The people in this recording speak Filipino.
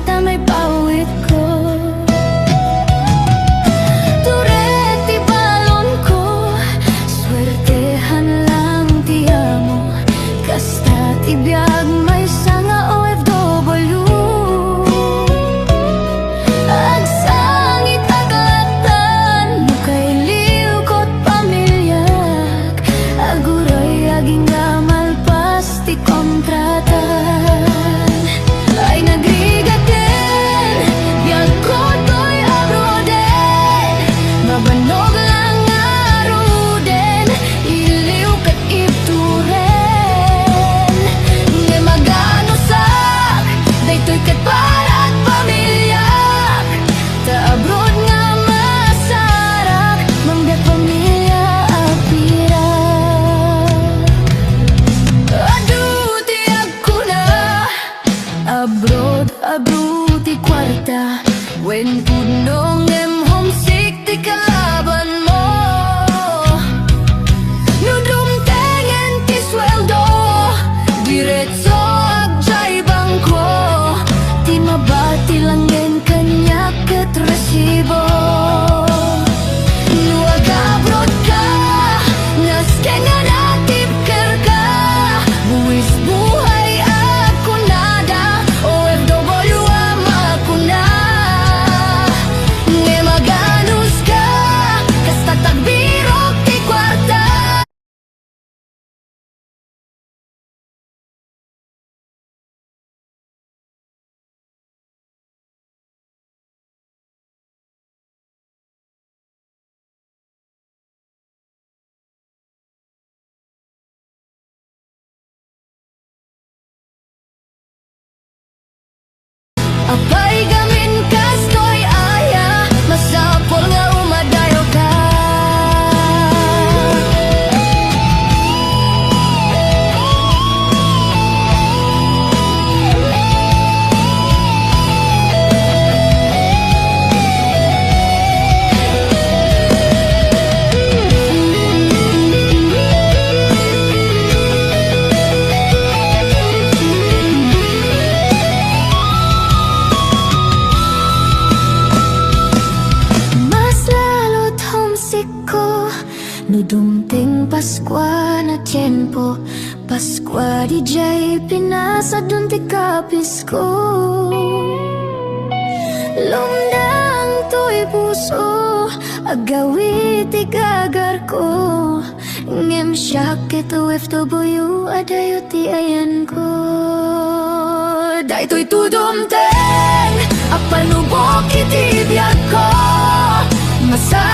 ta may pawit ko. Tureti balon ko, swertehan lang tiya mo. Kasta tibiyag may sanga OFW. Agsangit aglatan, mukay liukot pamilyag. Aguroy aging gamal pasti kontratan. Ay nagrigaten, biyag ko to'y abroden. Mabanog lang aruden, iliw kat ipturen. Ngay magano sak, daytoy kat parat pamilyak. Ta abroad nga masarak, mangbiag pamilya apirak. Adu tiyag ko na, abroad ti kwarta. When punong homesick ti kalaban mo. Nudum tengen ti sweldo, diretso agjay bangko. Ti mabati langin kanyak ket resibo. Nuag abroad ka, ngaske nga natip ka. Buwis buhay ako nada, OFW ako na. Ngay maganus ka, kasta tagbirok ti kwarta. Apay gamin kastoy aya, masapol nga umadayo ka. Mas lalo't homesick ko, nudumting Paskwa na tiempo. Paskwa di jay pinasa dun ti kapis ko. Lumdang to'y puso, agawi ti gagar ko. Ngem syakit OFW, adayo ti ayan ko. Daytoy tudumteng, apanubok iti biyag ko. Masa